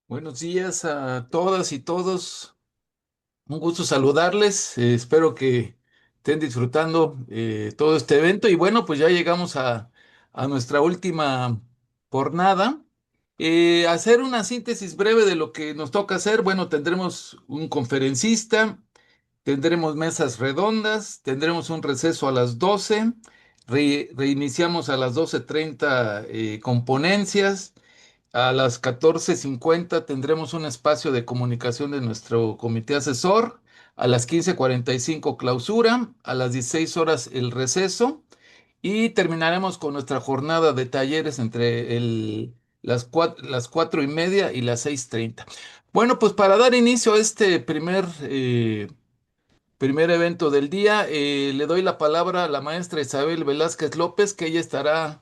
Buenos días a todas y todos. Un gusto saludarles. Espero que estén disfrutando todo este evento. Y bueno, pues ya llegamos a nuestra última jornada. Hacer una síntesis breve de lo que nos toca hacer. Bueno, tendremos un conferencista, tendremos mesas redondas, tendremos un receso a las 12. Reiniciamos a las 12:30 con ponencias. A las 14:50 tendremos un espacio de comunicación de nuestro comité asesor. A las 15:45 clausura. A las 16 horas el receso. Y terminaremos con nuestra jornada de talleres entre las 4:30 y las 6:30. Bueno, pues para dar inicio a este primer evento del día, le doy la palabra a la maestra Isabel Velázquez López, que ella estará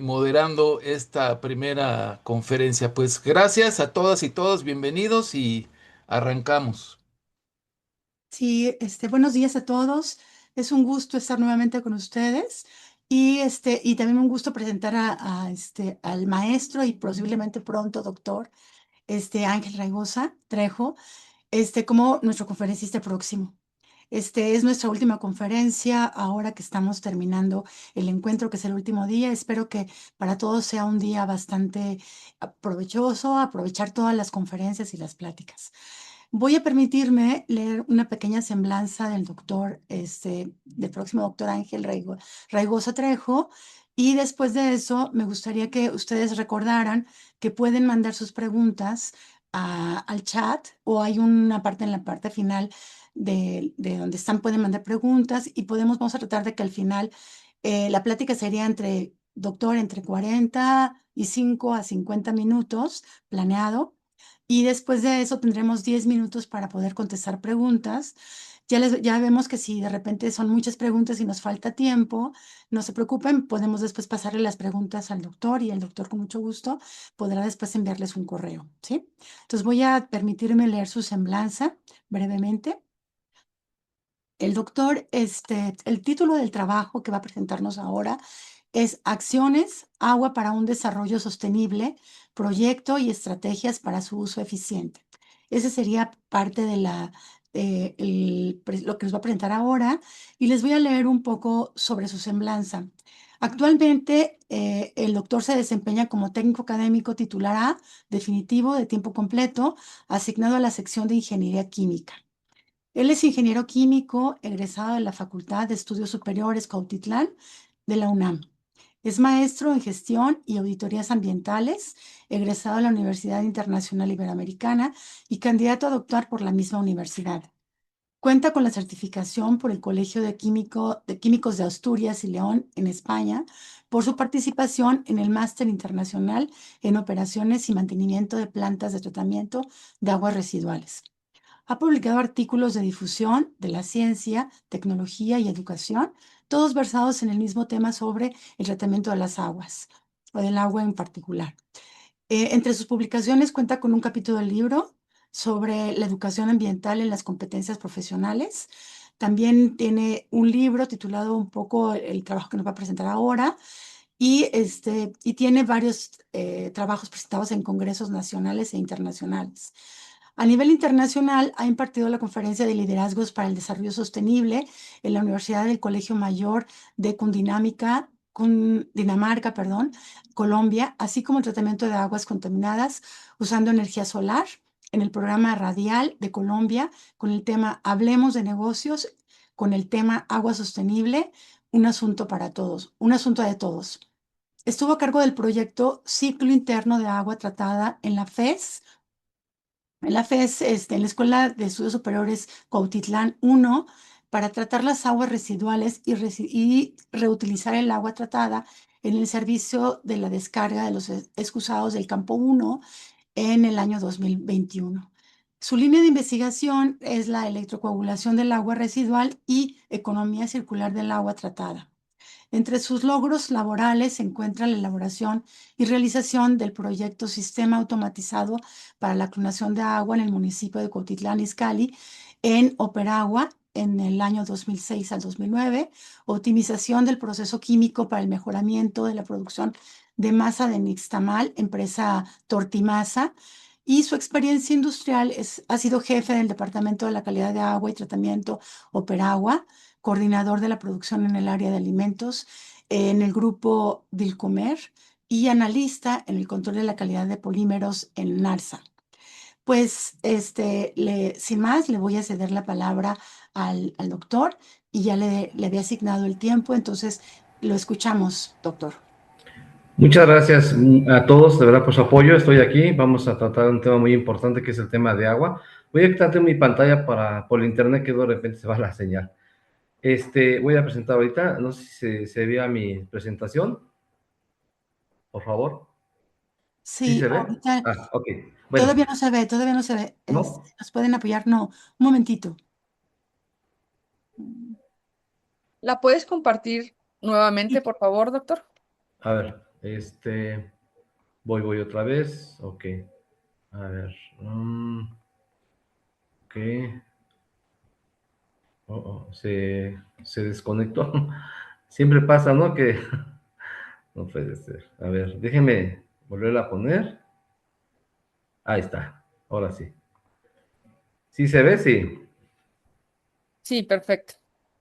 moderando esta primera conferencia. Pues gracias a todas y todos, bienvenidos y arrancamos. Sí, buenos días a todos. Es un gusto estar nuevamente con ustedes y también un gusto presentar al maestro y posiblemente pronto doctor, Ángel Raigosa Trejo, como nuestro conferencista próximo. Es nuestra última conferencia ahora que estamos terminando el encuentro, que es el último día. Espero que para todos sea un día bastante provechoso, aprovechar todas las conferencias y las pláticas. Voy a permitirme leer una pequeña semblanza del próximo doctor Raigosa Trejo, y después de eso me gustaría que ustedes recordaran que pueden mandar sus preguntas al chat, o hay una parte en la parte final de donde están, pueden mandar preguntas y vamos a tratar de que al final la plática sería entre 45 a 50 minutos planeado, y después de eso tendremos 10 minutos para poder contestar preguntas. Ya vemos que si de repente son muchas preguntas y nos falta tiempo, no se preocupen, podemos después pasarle las preguntas al doctor y el doctor con mucho gusto podrá después enviarles un correo, ¿sí? Entonces voy a permitirme leer su semblanza brevemente. El título del trabajo que va a presentarnos ahora es Acciones, agua para un desarrollo sostenible, proyecto y estrategias para su uso eficiente. Ese sería parte de lo que nos va a presentar ahora, y les voy a leer un poco sobre su semblanza. Actualmente, el doctor se desempeña como técnico académico titular A, definitivo de tiempo completo, asignado a la sección de Ingeniería Química. Él es ingeniero químico, egresado de la Facultad de Estudios Superiores Cuautitlán de la UNAM. Es maestro en gestión y auditorías ambientales, egresado de la Universidad Internacional Iberoamericana y candidato a doctor por la misma universidad. Cuenta con la certificación por el Colegio de Químicos de Asturias y León en España por su participación en el Máster Internacional en Operaciones y Mantenimiento de Plantas de Tratamiento de Aguas Residuales. Ha publicado artículos de difusión de la ciencia, tecnología y educación, todos versados en el mismo tema sobre el tratamiento de las aguas, o del agua en particular. Entre sus publicaciones cuenta con un capítulo del libro sobre la educación ambiental en las competencias profesionales. También tiene un libro titulado un poco el trabajo que nos va a presentar ahora, y tiene varios trabajos presentados en congresos nacionales e internacionales. A nivel internacional, ha impartido la conferencia de liderazgos para el desarrollo sostenible en la Universidad del Colegio Mayor de Cundinamarca, Colombia, así como el tratamiento de aguas contaminadas usando energía solar en el programa radial de Colombia con el tema Hablemos de negocios, con el tema Agua Sostenible, un asunto para todos, un asunto de todos. Estuvo a cargo del proyecto Ciclo Interno de Agua Tratada en la Escuela de Estudios Superiores Cuautitlán 1, para tratar las aguas residuales y reutilizar el agua tratada en el servicio de la descarga de los excusados del Campo 1 en el año 2021. Su línea de investigación es la electrocoagulación del agua residual y economía circular del agua tratada. Entre sus logros laborales se encuentra la elaboración y realización del proyecto Sistema Automatizado para la Clonación de Agua en el municipio de Cuautitlán Izcalli, en Operagua, en el año 2006 al 2009, optimización del proceso químico para el mejoramiento de la producción de masa de nixtamal, empresa Tortimasa, y su experiencia industrial ha sido jefe del Departamento de la Calidad de Agua y Tratamiento Operagua, coordinador de la producción en el área de alimentos en el grupo Dilcomer y analista en el control de la calidad de polímeros en NARSA. Pues, sin más, le voy a ceder la palabra al doctor y ya le había asignado el tiempo, entonces lo escuchamos, doctor. Muchas gracias a todos, de verdad, por su apoyo. Estoy aquí. Vamos a tratar un tema muy importante que es el tema de agua. Voy a quitarte mi pantalla por el internet que de repente se va la señal. Voy a presentar ahorita, no sé si se vea mi presentación, por favor. ¿Sí Sí, se ve? ahorita Ah, ok. Bueno, todavía no se ve, todavía no se ve. ¿no? ¿Nos pueden apoyar? No, un momentito. ¿La puedes compartir nuevamente, por favor, doctor? A ver, voy otra vez. Ok. A ver. Ok. Se desconectó. Siempre pasa, ¿no? Que no puede ser. A ver, déjeme volverla a poner. Ahí está. Ahora sí. ¿Sí se ve? Sí. Sí, perfecto.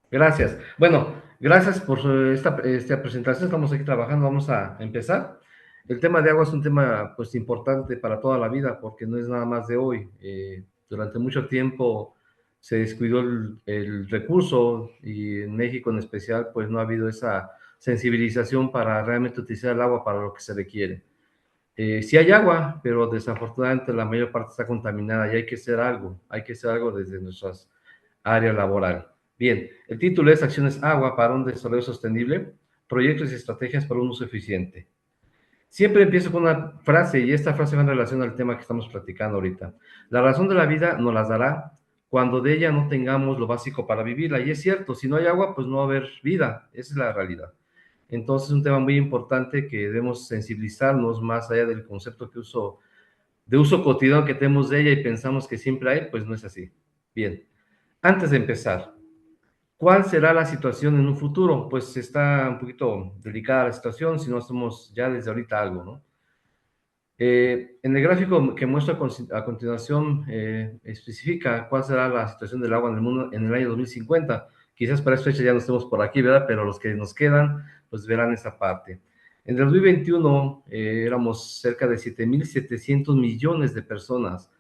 Gracias. Bueno, gracias por esta presentación. Estamos aquí trabajando. Vamos a empezar. El tema de agua es un tema, pues, importante para toda la vida porque no es nada más de hoy. Durante mucho tiempo se descuidó el recurso y en México en especial, pues, no ha habido esa sensibilización para realmente utilizar el agua para lo que se requiere. Sí hay agua, pero desafortunadamente la mayor parte está contaminada y hay que hacer algo desde nuestras áreas laborales. Bien, el título es Acciones Agua para un desarrollo sostenible, proyectos y estrategias para un uso eficiente. Siempre empiezo con una frase y esta frase va en relación al tema que estamos platicando ahorita. La razón de la vida nos las dará cuando de ella no tengamos lo básico para vivirla. Y es cierto, si no hay agua, pues no va a haber vida. Esa es la realidad. Entonces, es un tema muy importante que debemos sensibilizarnos más allá del concepto de uso cotidiano que tenemos de ella y pensamos que siempre hay, pues no es así. Bien, antes de empezar, ¿cuál será la situación en un futuro? Pues está un poquito delicada la situación si no hacemos ya desde ahorita algo, ¿no? En el gráfico que muestro a continuación, especifica cuál será la situación del agua en el mundo en el año 2050. Quizás para esa fecha ya no estemos por aquí, ¿verdad? Pero los que nos quedan, pues verán esa parte. En el 2021 éramos cerca de 7.700 millones de personas.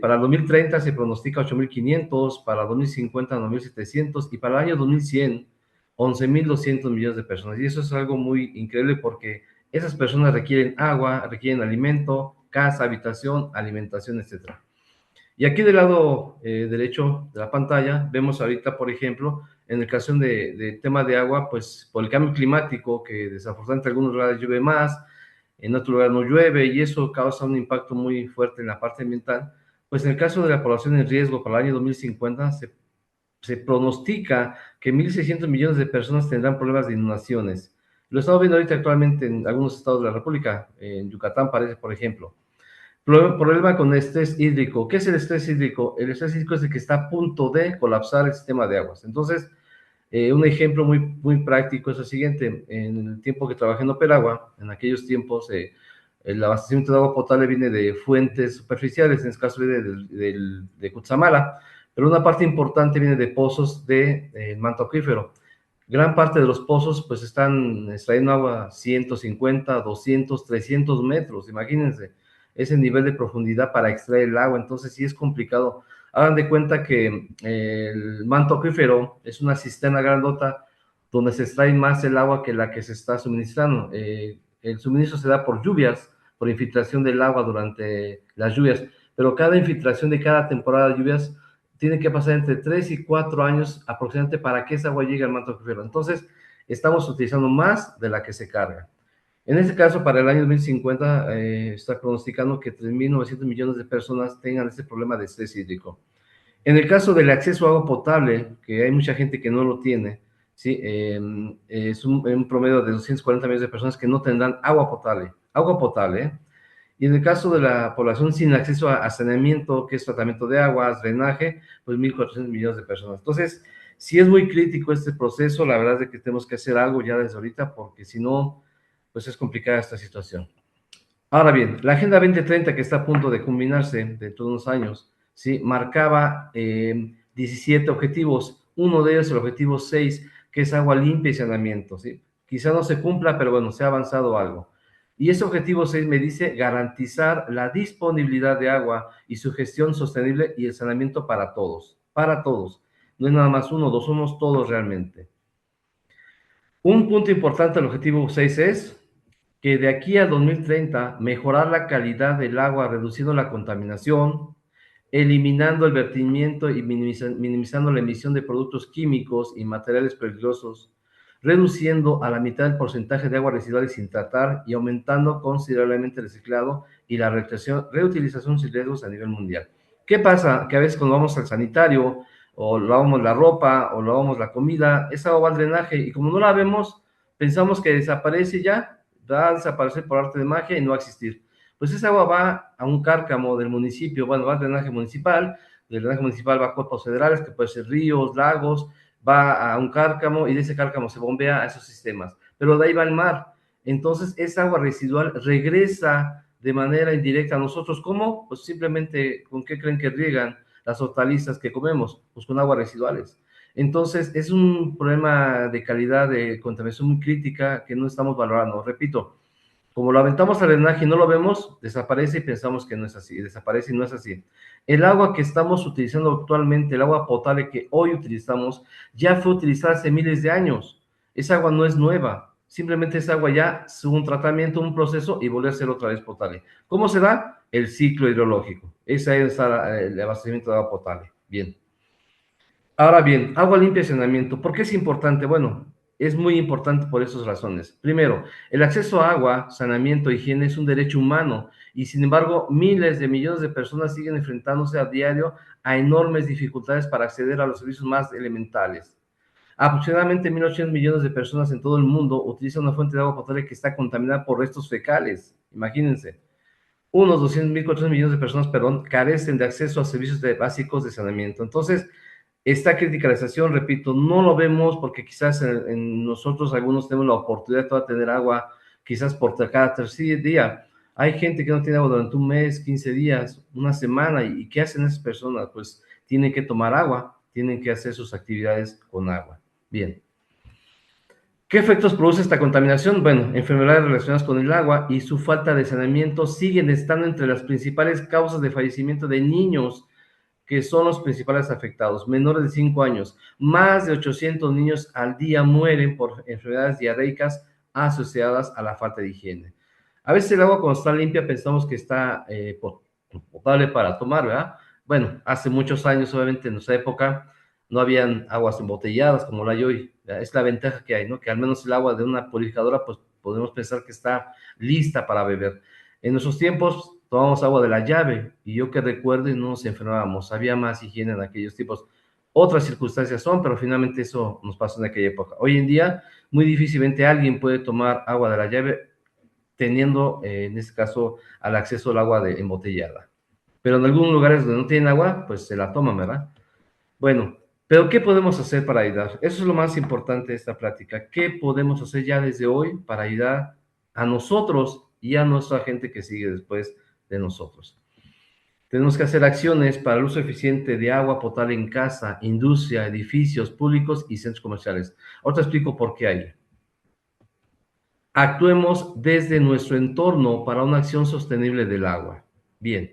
Para el 2030 se pronostica 8.500, para 2050 9.700 y para el año 2100 11.200 millones de personas. Y eso es algo muy increíble porque esas personas requieren agua, requieren alimento, casa, habitación, alimentación, etcétera. Y aquí del lado derecho de la pantalla vemos ahorita, por ejemplo, en el caso de tema de agua, pues por el cambio climático, que desafortunadamente en algunos lugares llueve más, en otros lugares no llueve, y eso causa un impacto muy fuerte en la parte ambiental. Pues en el caso de la población en riesgo para el año 2050, se pronostica que 1.600 millones de personas tendrán problemas de inundaciones. Lo estamos viendo ahorita actualmente en algunos estados de la República, en Yucatán parece, por ejemplo. Problema con el estrés hídrico. ¿Qué es el estrés hídrico? El estrés hídrico es el que está a punto de colapsar el sistema de aguas. Entonces, un ejemplo muy práctico es el siguiente. En el tiempo que trabajé en Operagua, en aquellos tiempos, el abastecimiento de agua potable viene de fuentes superficiales, en este caso viene de Cutzamala, pero una parte importante viene de pozos de manto acuífero. Gran parte de los pozos pues están extrayendo agua 150, 200, 300 metros, imagínense ese nivel de profundidad para extraer el agua, entonces sí es complicado. Hagan de cuenta que el manto acuífero es una cisterna grandota donde se extrae más el agua que la que se está suministrando. El suministro se da por lluvias, por infiltración del agua durante las lluvias, pero cada infiltración de cada temporada de lluvias tiene que pasar entre 3 y 4 años aproximadamente para que esa agua llegue al manto acuífero. Entonces, estamos utilizando más de la que se carga. En este caso, para el año 2050, está pronosticando que 3.900 millones de personas tengan este problema de estrés hídrico. En el caso del acceso a agua potable, que hay mucha gente que no lo tiene, ¿sí? Es un promedio de 240 millones de personas que no tendrán agua potable, ¿eh? Y en el caso de la población sin acceso a saneamiento, que es tratamiento de aguas, drenaje, pues 1.400 millones de personas. Entonces, sí es muy crítico este proceso, la verdad es que tenemos que hacer algo ya desde ahorita, porque si no, pues es complicada esta situación. Ahora bien, la Agenda 2030, que está a punto de culminarse dentro de unos años, ¿sí? Marcaba 17 objetivos. Uno de ellos, el objetivo 6, que es agua limpia y saneamiento, ¿sí? Quizá no se cumpla, pero bueno, se ha avanzado algo. Y ese objetivo 6 me dice garantizar la disponibilidad de agua y su gestión sostenible y el saneamiento para todos, para todos. No es nada más uno, dos, somos todos realmente. Un punto importante del objetivo 6 es que de aquí a 2030 mejorar la calidad del agua, reduciendo la contaminación, eliminando el vertimiento y minimizando la emisión de productos químicos y materiales peligrosos, reduciendo a la mitad el porcentaje de aguas residuales sin tratar y aumentando considerablemente el reciclado y la reutilización sin riesgos a nivel mundial. ¿Qué pasa? Que a veces cuando vamos al sanitario o lavamos la ropa o lavamos la comida, esa agua va al drenaje y como no la vemos, pensamos que desaparece ya, va a desaparecer por arte de magia y no va a existir. Pues esa agua va a un cárcamo del municipio, bueno, va al drenaje municipal, del drenaje municipal va a cuerpos federales, que pueden ser ríos, lagos, va a un cárcamo y de ese cárcamo se bombea a esos sistemas, pero de ahí va al mar. Entonces, esa agua residual regresa de manera indirecta a nosotros. ¿Cómo? Pues simplemente, ¿con qué creen que riegan las hortalizas que comemos? Pues con aguas residuales. Entonces, es un problema de calidad de contaminación muy crítica que no estamos valorando. Repito, como lo aventamos al drenaje y no lo vemos, desaparece y pensamos que no es así, desaparece y no es así. El agua que estamos utilizando actualmente, el agua potable que hoy utilizamos, ya fue utilizada hace miles de años. Esa agua no es nueva, simplemente esa agua ya hubo un tratamiento, un proceso y volvió a ser otra vez potable. ¿Cómo se da? El ciclo hidrológico. Ese es el abastecimiento de agua potable. Bien. Ahora bien, agua limpia y saneamiento. ¿Por qué es importante? Bueno, es muy importante por esas razones. Primero, el acceso a agua, saneamiento, higiene es un derecho humano y sin embargo miles de millones de personas siguen enfrentándose a diario a enormes dificultades para acceder a los servicios más elementales. Aproximadamente 1.800 millones de personas en todo el mundo utilizan una fuente de agua potable que está contaminada por restos fecales. Imagínense. Unos 200.400 millones de personas, perdón, carecen de acceso a servicios básicos de saneamiento. Entonces, esta criticalización, repito, no lo vemos porque quizás en nosotros algunos tenemos la oportunidad de tener agua, quizás por cada tercer día. Hay gente que no tiene agua durante un mes, 15 días, una semana, ¿y qué hacen esas personas? Pues tienen que tomar agua, tienen que hacer sus actividades con agua. Bien. ¿Qué efectos produce esta contaminación? Bueno, enfermedades relacionadas con el agua y su falta de saneamiento siguen estando entre las principales causas de fallecimiento de niños, que son los principales afectados, menores de 5 años. Más de 800 niños al día mueren por enfermedades diarreicas asociadas a la falta de higiene. A veces el agua cuando está limpia pensamos que está potable para tomar, ¿verdad? Bueno, hace muchos años, obviamente en nuestra época, no habían aguas embotelladas como la hay hoy. Es la ventaja que hay, ¿no? Que al menos el agua de una purificadora, pues podemos pensar que está lista para beber. En nuestros tiempos tomamos agua de la llave y yo que recuerde no nos enfermábamos, había más higiene en aquellos tiempos. Otras circunstancias son, pero finalmente eso nos pasó en aquella época. Hoy en día, muy difícilmente alguien puede tomar agua de la llave teniendo, en este caso, al acceso al agua embotellada. Pero en algunos lugares donde no tienen agua, pues se la toman, ¿verdad? Bueno, pero ¿qué podemos hacer para ayudar? Eso es lo más importante de esta plática. ¿Qué podemos hacer ya desde hoy para ayudar a nosotros y a nuestra gente que sigue después de nosotros? Tenemos que hacer acciones para el uso eficiente de agua potable en casa, industria, edificios públicos y centros comerciales. Ahora te explico por qué hay. Actuemos desde nuestro entorno para una acción sostenible del agua. Bien.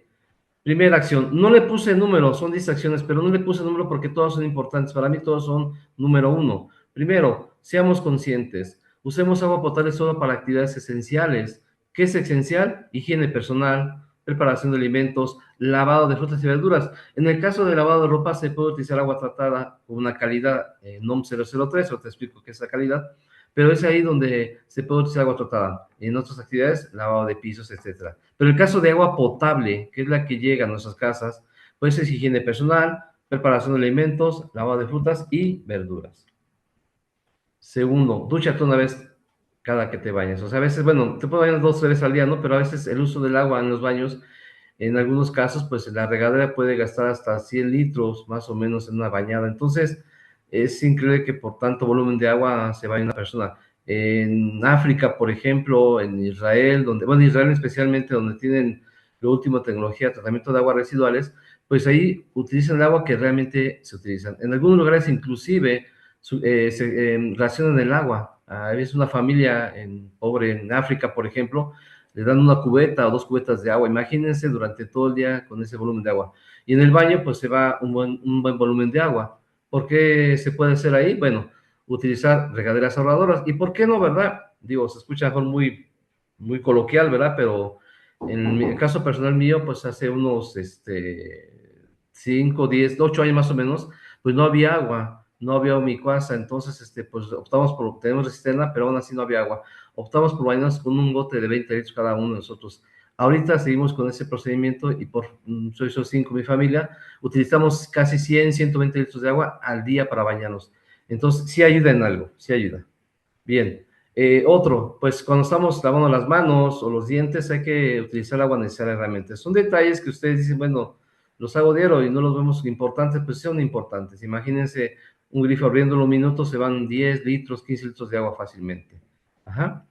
Primera acción, no le puse número, son 10 acciones, pero no le puse número porque todas son importantes. Para mí todos son número uno. Primero, seamos conscientes. Usemos agua potable solo para actividades esenciales. ¿Qué es esencial? Higiene personal, preparación de alimentos, lavado de frutas y verduras. En el caso de lavado de ropa se puede utilizar agua tratada con una calidad NOM 003, o te explico qué es la calidad, pero es ahí donde se puede utilizar agua tratada. En otras actividades, lavado de pisos, etcétera. Pero el caso de agua potable, que es la que llega a nuestras casas, pues es higiene personal, preparación de alimentos, lavado de frutas y verduras. Segundo, dúchate una vez cada que te bañes. O sea, a veces, bueno, te puedes bañar 2 o 3 veces al día, ¿no? Pero a veces el uso del agua en los baños, en algunos casos, pues la regadera puede gastar hasta 100 litros más o menos en una bañada. Entonces, es increíble que por tanto volumen de agua se vaya una persona. En África, por ejemplo, en Israel, bueno, Israel especialmente, donde tienen lo último tecnología, tratamiento de aguas residuales, pues ahí utilizan el agua que realmente se utilizan. En algunos lugares inclusive se racionan el agua. A veces una familia pobre en África, por ejemplo, le dan una cubeta o 2 cubetas de agua. Imagínense durante todo el día con ese volumen de agua. Y en el baño, pues se va un buen volumen de agua. ¿Por qué se puede hacer ahí? Bueno, utilizar regaderas ahorradoras. ¿Y por qué no, verdad? Digo, se escucha mejor muy coloquial, ¿verdad? Pero en el caso personal mío, pues hace unos 5, 10, 8 años más o menos, pues no había agua, no había mi casa, entonces pues optamos tenemos cisterna, pero aún así no había agua. Optamos por bañarnos con un bote de 20 litros cada uno de nosotros. Ahorita seguimos con ese procedimiento y soy 5 mi familia, utilizamos casi 100, 120 litros de agua al día para bañarnos. Entonces, sí ayuda en algo, sí ayuda. Bien. Otro, pues cuando estamos lavando las manos o los dientes hay que utilizar agua necesaria realmente. Son detalles que ustedes dicen, bueno, los hago diario y no los vemos importantes, pues son importantes. Imagínense un grifo abriéndolo un minuto, se van 10 litros, 15 litros de agua fácilmente. Ajá.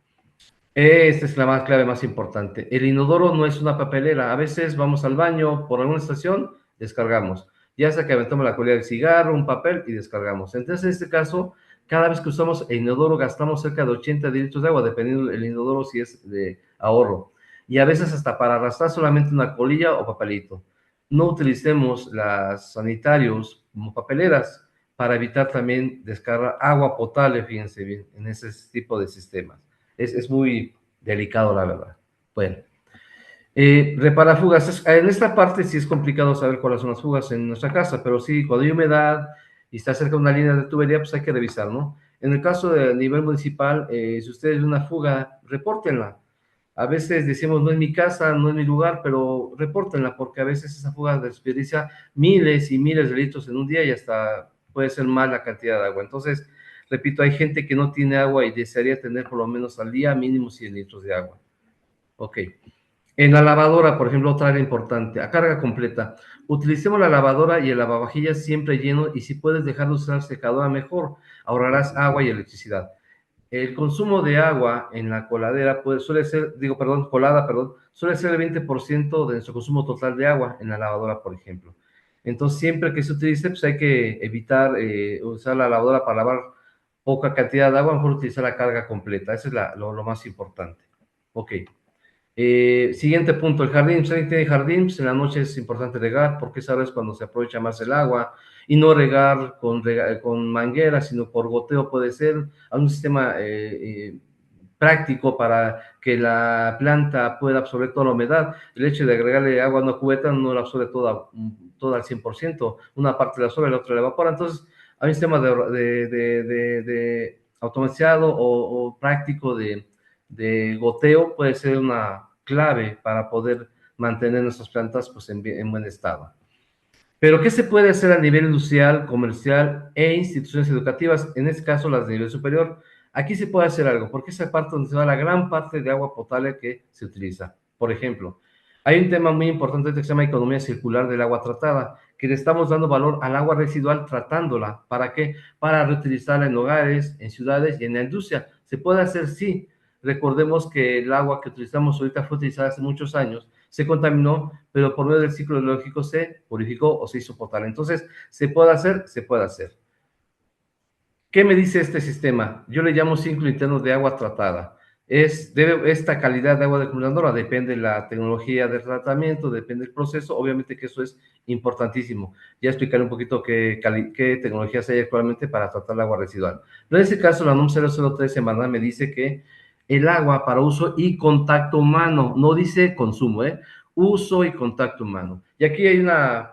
Esta es la clave más importante. El inodoro no es una papelera. A veces vamos al baño por alguna estación, descargamos. Ya sea que aventamos la colilla del cigarro, un papel y descargamos. Entonces, en este caso, cada vez que usamos el inodoro gastamos cerca de 80 litros de agua, dependiendo del inodoro si es de ahorro. Y a veces hasta para arrastrar solamente una colilla o papelito. No utilicemos las sanitarios como papeleras para evitar también descargar agua potable, fíjense bien, en ese tipo de sistemas. Es muy delicado, la verdad. Bueno, repara fugas. En esta parte sí es complicado saber cuáles son las fugas en nuestra casa, pero sí, cuando hay humedad y está cerca de una línea de tubería, pues hay que revisar, ¿no? En el caso de nivel municipal, si ustedes ven una fuga, repórtenla. A veces decimos, no es mi casa, no es mi lugar, pero repórtenla, porque a veces esa fuga desperdicia miles y miles de litros en un día y hasta puede ser mala cantidad de agua. Entonces, repito, hay gente que no tiene agua y desearía tener por lo menos al día mínimo 100 litros de agua. Ok. En la lavadora, por ejemplo, otra área importante, a carga completa. Utilicemos la lavadora y el lavavajillas siempre lleno y si puedes dejar de usar secadora mejor, ahorrarás agua y electricidad. El consumo de agua en la coladera suele ser el 20% de nuestro consumo total de agua en la lavadora, por ejemplo. Entonces, siempre que se utilice, pues hay que evitar usar la lavadora para lavar poca cantidad de agua, mejor utilizar la carga completa. Eso es lo más importante. Ok. Siguiente punto, el jardín. Si alguien tiene jardín, pues en la noche es importante regar, porque sabes cuando se aprovecha más el agua, y no regar con manguera, sino por goteo puede ser. Hay un sistema práctico para que la planta pueda absorber toda la humedad. El hecho de agregarle agua a una cubeta no la absorbe toda al 100%, una parte la absorbe, la otra la evapora. Entonces, hay un sistema de automatizado o práctico de goteo puede ser una clave para poder mantener nuestras plantas pues, en buen estado. Pero, ¿qué se puede hacer a nivel industrial, comercial e instituciones educativas? En este caso, las de nivel superior. Aquí se puede hacer algo, porque es la parte donde se va la gran parte de agua potable que se utiliza. Por ejemplo, hay un tema muy importante que se llama economía circular del agua tratada, que le estamos dando valor al agua residual tratándola. ¿Para qué? Para reutilizarla en hogares, en ciudades y en la industria. ¿Se puede hacer? Sí. Recordemos que el agua que utilizamos ahorita fue utilizada hace muchos años, se contaminó, pero por medio del ciclo biológico se purificó o se hizo potable. Entonces, ¿se puede hacer? Se puede hacer. ¿Qué me dice este sistema? Yo le llamo ciclo interno de agua tratada. Esta calidad de agua depuradora depende de la tecnología de tratamiento, depende del proceso, obviamente que eso es importantísimo. Ya explicaré un poquito qué tecnologías hay actualmente para tratar el agua residual. Pero en este caso, la NOM 003 semanal me dice que el agua para uso y contacto humano, no dice consumo, uso y contacto humano. Y aquí hay una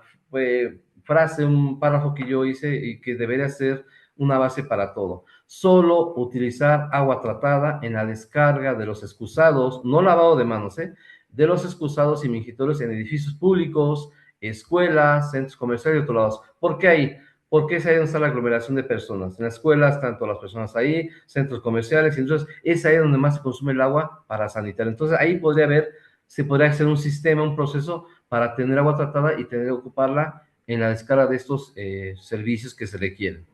frase, un párrafo que yo hice y que debería ser una base para todo. Solo utilizar agua tratada en la descarga de los excusados, no lavado de manos, de los excusados y mingitorios en edificios públicos, escuelas, centros comerciales y otros lados. ¿Por qué ahí? Porque es ahí donde está la aglomeración de personas. En las escuelas, tanto las personas ahí, centros comerciales, entonces es ahí donde más se consume el agua para sanitar. Entonces ahí se podría hacer un sistema, un proceso para tener agua tratada y tener que ocuparla en la descarga de estos servicios que se requieren.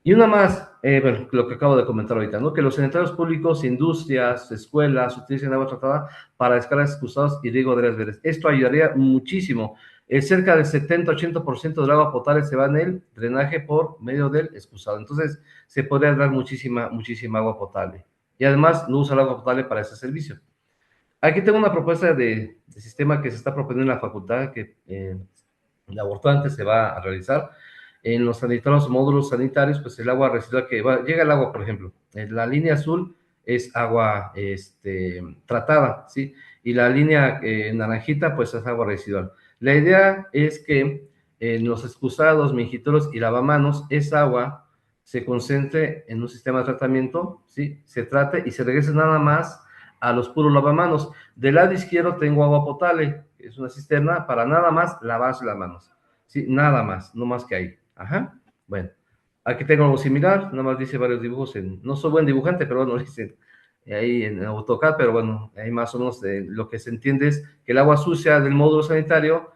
Y una más, bueno, lo que acabo de comentar ahorita, ¿no? Que los sanitarios públicos, industrias, escuelas utilicen agua tratada para descargas excusadas y riego de áreas verdes. Esto ayudaría muchísimo. Cerca del 70-80% del agua potable se va en el drenaje por medio del excusado. Entonces, se podría dar muchísima agua potable. Y además, no usa el agua potable para ese servicio. Aquí tengo una propuesta de sistema que se está proponiendo en la facultad, que el abortante se va a realizar. En los sanitarios, módulos sanitarios, pues el agua residual que va, llega el agua, por ejemplo, la línea azul es agua tratada, ¿sí? Y la línea naranjita, pues es agua residual. La idea es que en los excusados, mingitorios y lavamanos, esa agua se concentre en un sistema de tratamiento, ¿sí? Se trate y se regrese nada más a los puros lavamanos. Del lado izquierdo tengo agua potable, que es una cisterna para nada más lavarse las manos. Sí, nada más, no más que ahí. Ajá. Bueno, aquí tengo algo similar, nada más dice varios dibujos no soy buen dibujante, pero bueno, dice ahí en AutoCAD, pero bueno, ahí más o menos lo que se entiende es que el agua sucia del módulo sanitario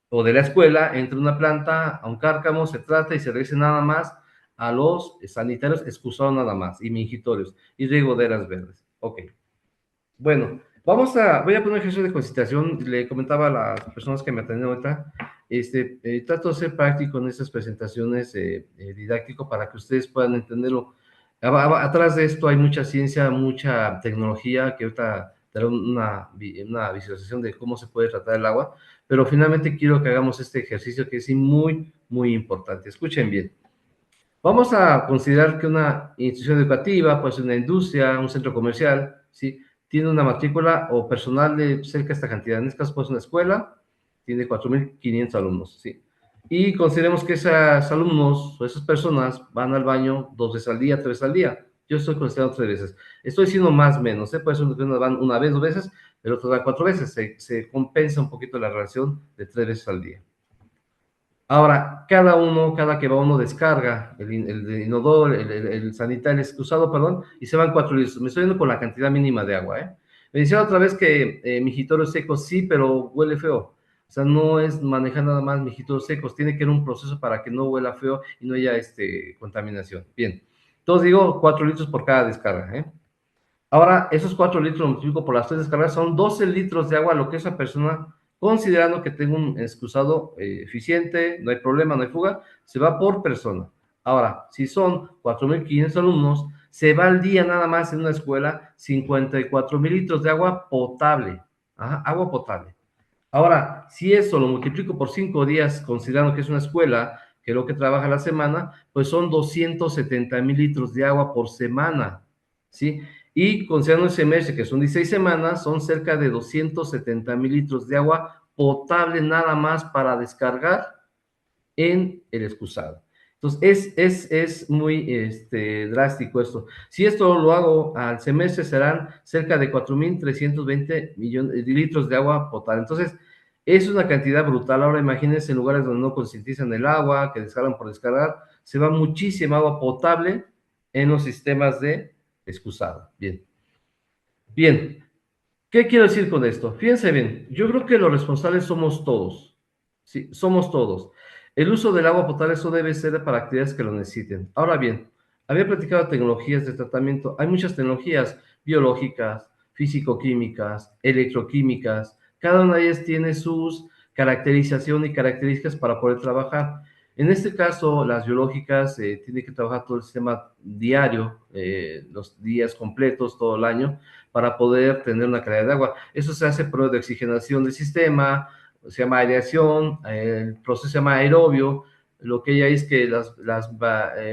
o de la escuela entre una planta a un cárcamo, se trata y se regrese nada más a los sanitarios, excusados nada más, y mingitorios, y regoderas verdes. Ok. Bueno, voy a poner un ejercicio de concentración. Le comentaba a las personas que me atendieron ahorita, trato de ser práctico en estas presentaciones didáctico para que ustedes puedan entenderlo. Atrás de esto hay mucha ciencia, mucha tecnología, que ahorita daré una visualización de cómo se puede tratar el agua, pero finalmente quiero que hagamos este ejercicio que es muy importante. Escuchen bien. Vamos a considerar que una institución educativa, pues una industria, un centro comercial, ¿sí? Tiene una matrícula o personal de cerca de esta cantidad. En este caso, pues una escuela tiene 4.500 alumnos, ¿sí? Y consideremos que esos alumnos o esas personas van al baño 2 veces al día, 3 veces al día. Yo estoy considerando 3 veces. Estoy diciendo más o menos, ¿eh? Puede ser que unos van una vez, 2 veces, el otro va 4 veces. Se compensa un poquito la relación de 3 veces al día. Ahora, cada que va uno descarga el inodoro, el sanitario, el excusado, perdón, y se van 4 litros. Me estoy yendo con la cantidad mínima de agua, ¿eh? Me decía otra vez que mijitorios secos, sí, pero huele feo. O sea, no es manejar nada más mijitorios secos, tiene que haber un proceso para que no huela feo y no haya contaminación. Bien, entonces digo 4 litros por cada descarga, ¿eh? Ahora, esos 4 litros lo multiplico por las 3 descargas, son 12 litros de agua, lo que esa persona, considerando que tengo un excusado eficiente, no hay problema, no hay fuga, se va por persona. Ahora, si son 4.500 alumnos, se va al día nada más en una escuela 54.000 litros de agua potable. Ajá, agua potable. Ahora, si eso lo multiplico por 5 días, considerando que es una escuela, que es lo que trabaja la semana, pues son 270.000 litros de agua por semana, ¿sí? Y considerando el semestre, que son 16 semanas, son cerca de 270.000 litros de agua potable nada más para descargar en el excusado. Entonces, es muy drástico esto. Si esto lo hago al semestre, serán cerca de 4.320 millones de litros de agua potable. Entonces, es una cantidad brutal. Ahora imagínense en lugares donde no concientizan el agua, que descargan por descargar, se va muchísima agua potable en los sistemas de excusado. Bien. Bien. ¿Qué quiero decir con esto? Fíjense bien, yo creo que los responsables somos todos. Sí, somos todos. El uso del agua potable eso debe ser para actividades que lo necesiten. Ahora bien, había platicado de tecnologías de tratamiento. Hay muchas tecnologías biológicas, físico-químicas, electroquímicas. Cada una de ellas tiene sus caracterización y características para poder trabajar. En este caso, las biológicas tienen que trabajar todo el sistema diario, los días completos, todo el año, para poder tener una calidad de agua. Eso se hace por de oxigenación del sistema, se llama aireación, el proceso se llama aerobio, lo que hay es que los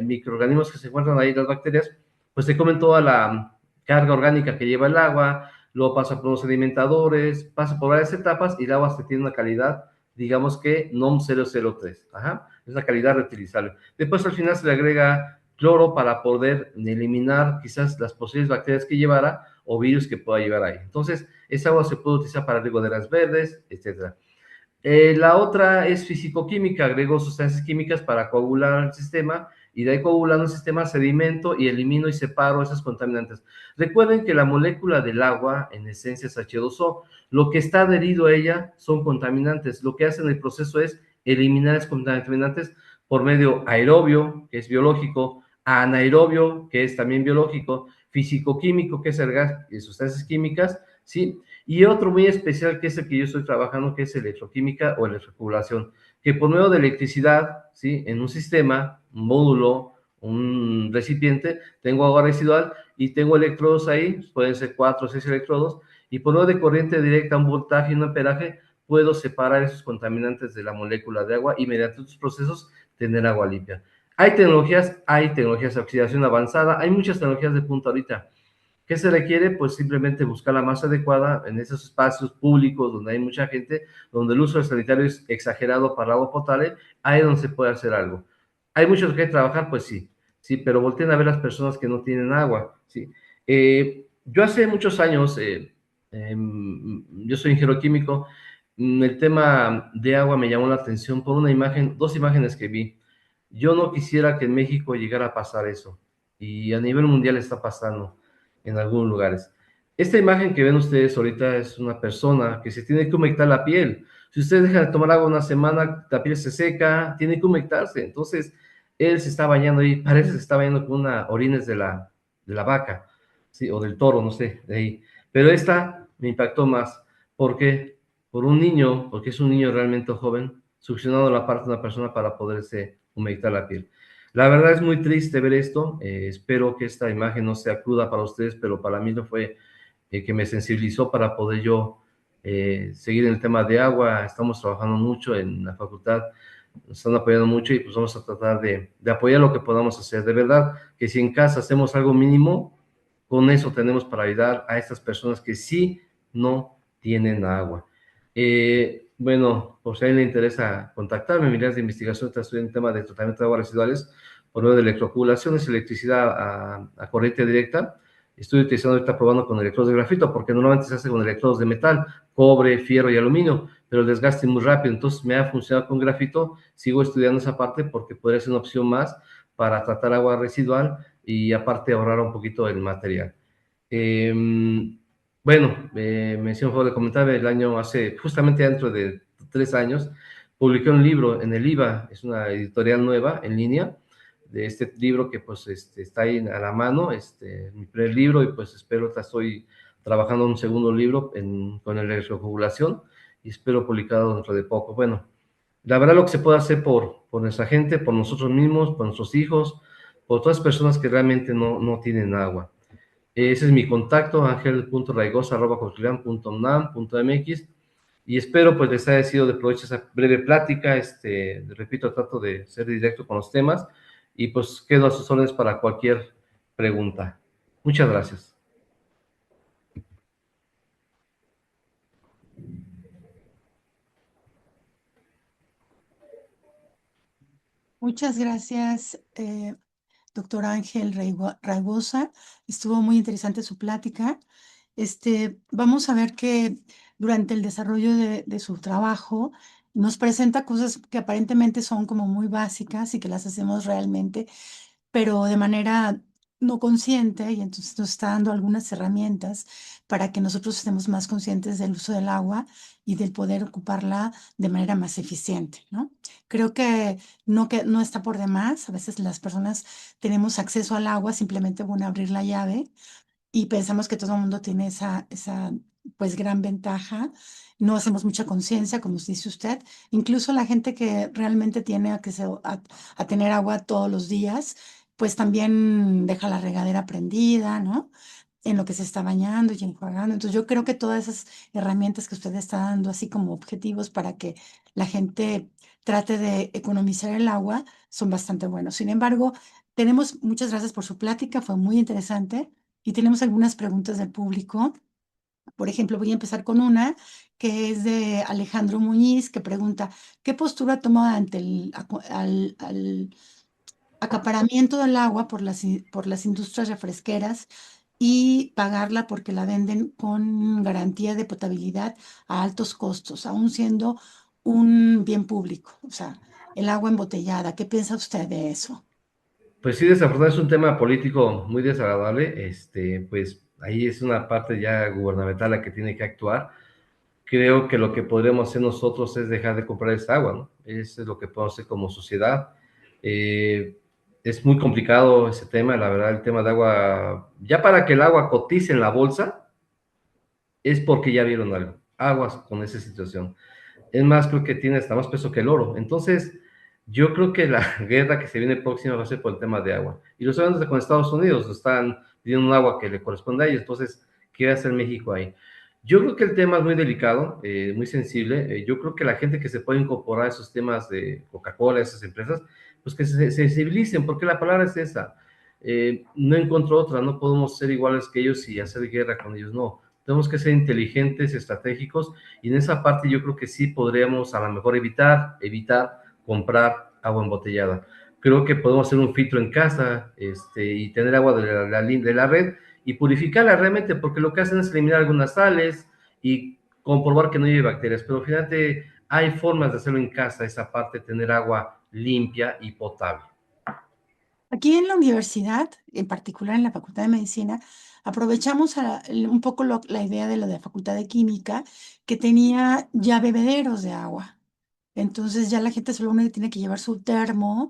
microorganismos que se encuentran ahí, las bacterias, pues se comen toda la carga orgánica que lleva el agua, luego pasa por los sedimentadores, pasa por varias etapas y el agua se tiene una calidad, digamos que NOM 003, ajá, es una calidad reutilizable. Después al final se le agrega cloro para poder eliminar quizás las posibles bacterias que llevara o virus que pueda llevar ahí. Entonces, esa agua se puede utilizar para regoderas verdes, etc. La otra es fisicoquímica, agrego sustancias químicas para coagular el sistema y de ahí coagulando el sistema sedimento y elimino y separo esas contaminantes. Recuerden que la molécula del agua en esencia es H2O, lo que está adherido a ella son contaminantes, lo que hace en el proceso es eliminar esos contaminantes por medio aerobio, que es biológico, anaerobio, que es también biológico, físico-químico, que es el gas y sustancias químicas, ¿sí? Y otro muy especial, que es el que yo estoy trabajando, que es electroquímica o electroregulación, que por medio de electricidad, ¿sí? En un sistema, un módulo, un recipiente, tengo agua residual y tengo electrodos ahí, pueden ser 4 o 6 electrodos, y por medio de corriente directa, un voltaje y un amperaje, puedo separar esos contaminantes de la molécula de agua y mediante estos procesos tener agua limpia. Hay tecnologías de oxidación avanzada, hay muchas tecnologías de punta ahorita. ¿Qué se requiere? Pues simplemente buscar la más adecuada en esos espacios públicos donde hay mucha gente, donde el uso del sanitario es exagerado para agua potable, ahí es donde se puede hacer algo. ¿Hay mucho que trabajar? Pues sí, sí, pero volteen a ver las personas que no tienen agua, ¿sí? Yo hace muchos años, yo soy ingeniero químico, el tema de agua me llamó la atención por una imagen, dos imágenes que vi. Yo no quisiera que en México llegara a pasar eso, y a nivel mundial está pasando en algunos lugares. Esta imagen que ven ustedes ahorita es una persona que se tiene que humectar la piel. Si ustedes dejan de tomar agua una semana, la piel se seca, tiene que humectarse. Entonces, él se está bañando y parece que se está bañando con una orines de la vaca, ¿sí? O del toro, no sé, de ahí. Pero esta me impactó más. ¿Por qué? Por un niño, porque es un niño realmente joven, succionando la parte de una persona para poderse humectar la piel. La verdad es muy triste ver esto. Espero que esta imagen no sea cruda para ustedes, pero para mí lo fue, que me sensibilizó para poder yo seguir en el tema de agua. Estamos trabajando mucho en la facultad, nos están apoyando mucho y pues vamos a tratar de apoyar lo que podamos hacer. De verdad que si en casa hacemos algo mínimo, con eso tenemos para ayudar a estas personas que sí no tienen agua. Bueno, por si a alguien le interesa contactarme, mi área de investigación está estudiando el tema de tratamiento de aguas residuales por medio de electroacumulación, es electricidad a corriente directa. Estoy utilizando ahorita probando con electrodos de grafito, porque normalmente se hace con electrodos de metal, cobre, fierro y aluminio, pero el desgaste es muy rápido, entonces me ha funcionado con grafito. Sigo estudiando esa parte porque podría ser una opción más para tratar agua residual y aparte ahorrar un poquito el material. Eh, bueno, me hicieron un favor de comentar, el año hace, justamente dentro de 3 años, publiqué un libro en el IVA, es una editorial nueva en línea, de este libro que pues está ahí a la mano, mi primer libro, y pues espero, estoy trabajando en un segundo libro con la electroacumulación y espero publicado dentro de poco. Bueno, la verdad lo que se puede hacer por nuestra gente, por nosotros mismos, por nuestros hijos, por todas las personas que realmente no tienen agua. Ese es mi contacto, angel.raigosa@cotlán.unam.mx, y espero pues les haya sido de provecho esa breve plática. Repito, trato de ser directo con los temas y pues quedo a sus órdenes para cualquier pregunta. Muchas gracias. Muchas gracias, doctor Ángel Raigosa. Estuvo muy interesante su plática. Vamos a ver que durante el desarrollo de su trabajo nos presenta cosas que aparentemente son como muy básicas y que las hacemos realmente, pero de manera no consciente, y entonces nos está dando algunas herramientas para que nosotros estemos más conscientes del uso del agua y del poder ocuparla de manera más eficiente, ¿no? Creo que no está por demás. A veces las personas tenemos acceso al agua simplemente con abrir la llave y pensamos que todo el mundo tiene esa pues gran ventaja. No hacemos mucha conciencia, como dice usted. Incluso la gente que realmente tiene acceso a tener agua todos los días, pues también deja la regadera prendida, ¿no? En lo que se está bañando y enjuagando. Entonces yo creo que todas esas herramientas que usted está dando, así como objetivos para que la gente trate de economizar el agua, son bastante buenos. Sin embargo, muchas gracias por su plática, fue muy interesante. Y tenemos algunas preguntas del público. Por ejemplo, voy a empezar con una que es de Alejandro Muñiz, que pregunta, ¿qué postura toma ante al acaparamiento del agua por las industrias refresqueras y pagarla porque la venden con garantía de potabilidad a altos costos, aún siendo un bien público? O sea, el agua embotellada. ¿Qué piensa usted de eso? Pues sí, desafortunadamente es un tema político muy desagradable. Pues ahí es una parte ya gubernamental la que tiene que actuar. Creo que lo que podríamos hacer nosotros es dejar de comprar esa agua, ¿no? Eso es lo que podemos hacer como sociedad. es muy complicado ese tema, la verdad, el tema de agua, ya para que el agua cotice en la bolsa, es porque ya vieron algo, aguas con esa situación. Es más, creo que tiene hasta más peso que el oro. Entonces, yo creo que la guerra que se viene próxima va a ser por el tema de agua. Y lo saben desde con Estados Unidos, están pidiendo un agua que le corresponde a ellos. Entonces, ¿qué va a hacer México ahí? Yo creo que el tema es muy delicado, muy sensible. Yo creo que la gente que se puede incorporar a esos temas de Coca-Cola, esas empresas, pues que se sensibilicen, porque la palabra es esa. No encuentro otra, no podemos ser iguales que ellos y hacer guerra con ellos, no. Tenemos que ser inteligentes, estratégicos, y en esa parte yo creo que sí podríamos a lo mejor evitar comprar agua embotellada. Creo que podemos hacer un filtro en casa, y tener agua de la red y purificarla realmente, porque lo que hacen es eliminar algunas sales y comprobar que no lleve bacterias, pero finalmente hay formas de hacerlo en casa, esa parte, tener agua limpia y potable. Aquí en la universidad, en particular en la Facultad de Medicina, aprovechamos un poco la idea de lo de la Facultad de Química, que tenía ya bebederos de agua. Entonces ya la gente solo único tiene que llevar su termo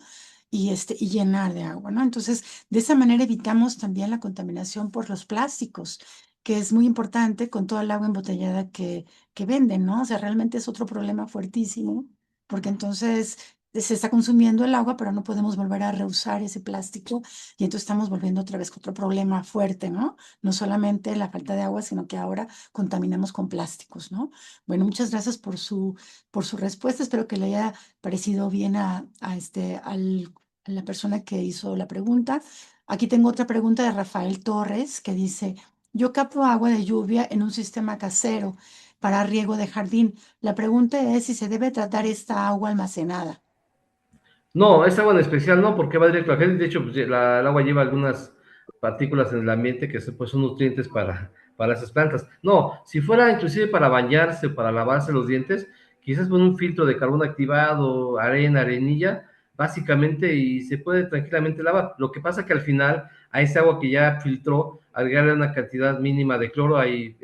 y llenar de agua, ¿no? Entonces, de esa manera evitamos también la contaminación por los plásticos, que es muy importante con toda el agua embotellada que venden, ¿no? O sea, realmente es otro problema fuertísimo, porque entonces se está consumiendo el agua, pero no podemos volver a reusar ese plástico y entonces estamos volviendo otra vez con otro problema fuerte, ¿no? No solamente la falta de agua, sino que ahora contaminamos con plásticos, ¿no? Bueno, muchas gracias por su respuesta. Espero que le haya parecido bien a la persona que hizo la pregunta. Aquí tengo otra pregunta de Rafael Torres que dice, yo capto agua de lluvia en un sistema casero para riego de jardín. La pregunta es si se debe tratar esta agua almacenada. No, esa agua en especial no, porque va directo a la gente. De hecho, pues, el agua lleva algunas partículas en el ambiente que pues, son nutrientes para esas plantas. No, si fuera inclusive para bañarse, para lavarse los dientes, quizás con un filtro de carbón activado, arena, arenilla, básicamente, y se puede tranquilamente lavar. Lo que pasa que al final, a ese agua que ya filtró, agregarle una cantidad mínima de cloro, hay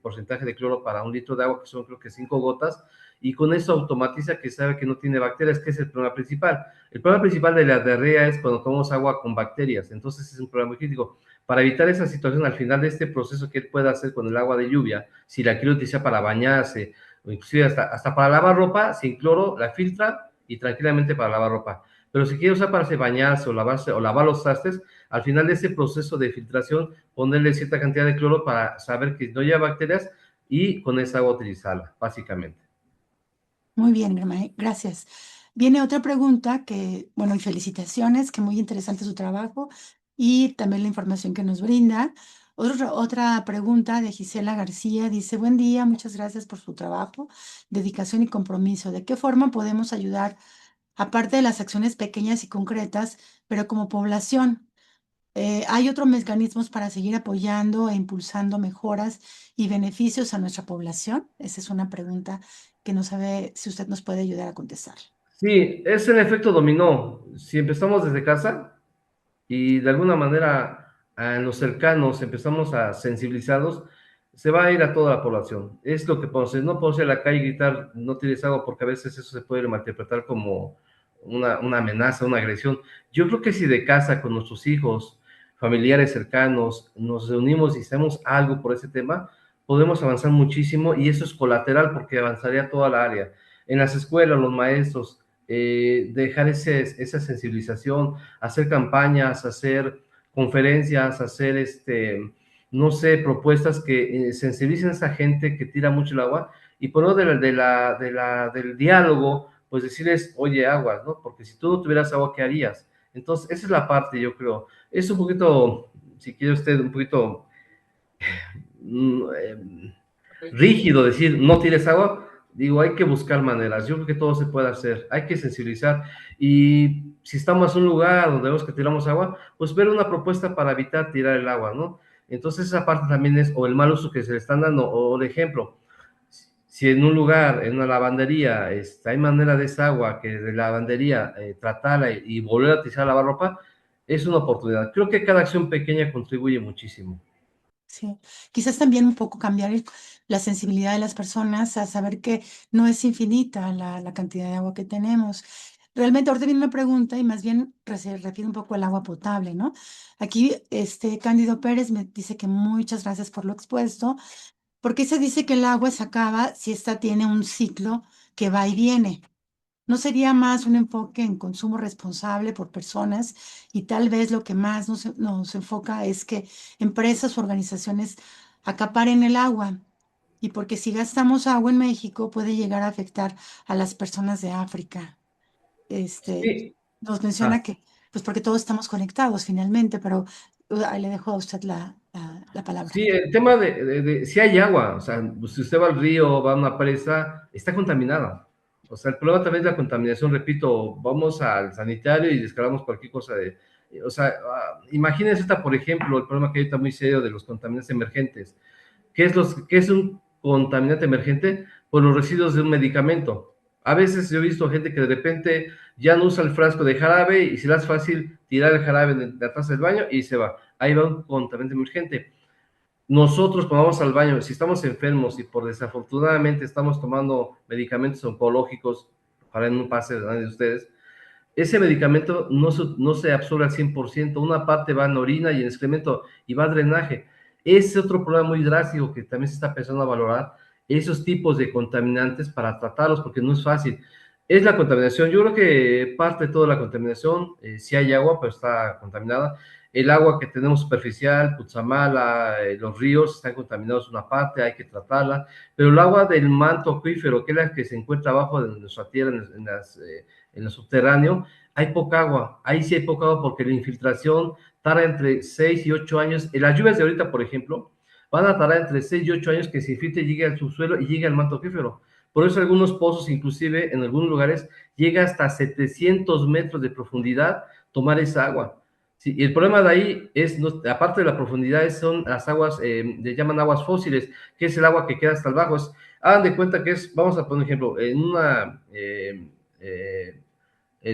porcentaje de cloro para un litro de agua, que son creo que 5 gotas, y con eso automatiza que sabe que no tiene bacterias, que es el problema principal. El problema principal de la diarrea es cuando tomamos agua con bacterias, entonces es un problema muy crítico. Para evitar esa situación, al final de este proceso que él puede hacer con el agua de lluvia, si la quiere utilizar para bañarse, o inclusive hasta para lavar ropa, sin cloro, la filtra y tranquilamente para lavar ropa. Pero si quiere usar para bañarse o lavarse o lavar los trastes, al final de ese proceso de filtración, ponerle cierta cantidad de cloro para saber que no lleva bacterias y con esa agua utilizarla, básicamente. Muy bien, gracias. Viene otra pregunta que, bueno, y felicitaciones, que muy interesante su trabajo y también la información que nos brinda. Otra pregunta de Gisela García dice, buen día, muchas gracias por su trabajo, dedicación y compromiso. ¿De qué forma podemos ayudar, aparte de las acciones pequeñas y concretas, pero como población? ¿Hay otros mecanismos para seguir apoyando e impulsando mejoras y beneficios a nuestra población? Esa es una pregunta que no sabe si usted nos puede ayudar a contestar. Sí, es el efecto dominó. Si empezamos desde casa y de alguna manera en los cercanos empezamos a sensibilizarlos, se va a ir a toda la población. Es lo que podemos hacer. No podemos ir a la calle y gritar, no tires agua, porque a veces eso se puede malinterpretar como una amenaza, una agresión. Yo creo que si de casa con nuestros hijos, familiares cercanos, nos reunimos y hacemos algo por ese tema, podemos avanzar muchísimo y eso es colateral porque avanzaría toda la área. En las escuelas, los maestros, dejar esa sensibilización, hacer campañas, hacer conferencias, hacer no sé, propuestas que sensibilicen a esa gente que tira mucho el agua y por lo del diálogo, pues decirles, oye, aguas, ¿no? Porque si tú no tuvieras agua, ¿qué harías? Entonces, esa es la parte, yo creo. Es un poquito, si quiere usted, un poquito rígido decir no tires agua, digo, hay que buscar maneras, yo creo que todo se puede hacer, hay que sensibilizar y si estamos en un lugar donde vemos que tiramos agua, pues ver una propuesta para evitar tirar el agua, ¿no? Entonces esa parte también es, o el mal uso que se le están dando, o de ejemplo, si en un lugar, en una lavandería, hay manera de esa agua que de la lavandería tratarla y volver a utilizar lavar ropa, es una oportunidad. Creo que cada acción pequeña contribuye muchísimo. Sí, quizás también un poco cambiar la sensibilidad de las personas a saber que no es infinita la cantidad de agua que tenemos. realmente ahorita viene una pregunta y más bien se refiere un poco al agua potable, ¿no? Aquí, Cándido Pérez me dice que muchas gracias por lo expuesto, porque se dice que el agua se acaba si esta tiene un ciclo que va y viene. ¿No sería más un enfoque en consumo responsable por personas y tal vez lo que más nos enfoca es que empresas o organizaciones acaparen el agua? Y porque si gastamos agua en México puede llegar a afectar a las personas de África. Este, Sí. nos Ah, menciona que, pues porque todos estamos conectados finalmente, pero ahí le dejo a usted la palabra. sí, el tema si hay agua, o sea, si usted va al río, va a una presa, está contaminada. O sea, el problema también es la contaminación, repito, vamos al sanitario y descargamos cualquier cosa o sea, imagínense esta, por ejemplo, el problema que hay ahorita muy serio de los contaminantes emergentes. ¿Qué es un contaminante emergente? Pues los residuos de un medicamento. A veces yo he visto gente que de repente ya no usa el frasco de jarabe y se le hace fácil tirar el jarabe de la taza del baño y se va. Ahí va un contaminante emergente. Nosotros cuando vamos al baño, si estamos enfermos y por desafortunadamente estamos tomando medicamentos oncológicos, para no pase a nadie de ustedes, ese medicamento no se absorbe al 100%, una parte va en orina y en excremento y va a drenaje. Ese es otro problema muy drástico que también se está empezando a valorar, esos tipos de contaminantes para tratarlos, porque no es fácil. Es la contaminación, yo creo que parte de toda la contaminación, si hay agua, pues está contaminada. El agua que tenemos superficial, Cutzamala, los ríos están contaminados una parte, hay que tratarla, pero el agua del manto acuífero, que es la que se encuentra abajo de nuestra tierra, en el subterráneo, hay poca agua. Ahí sí hay poca agua porque la infiltración tarda entre 6 y 8 años. En las lluvias de ahorita, por ejemplo, van a tardar entre 6 y 8 años que se infiltre y llegue al subsuelo y llegue al manto acuífero. Por eso algunos pozos, inclusive en algunos lugares, llega hasta 700 metros de profundidad tomar esa agua. Sí, y el problema de ahí es, aparte de la profundidad, son las aguas, le llaman aguas fósiles, que es el agua que queda hasta abajo. Hagan de cuenta que vamos a poner un ejemplo, en una eh,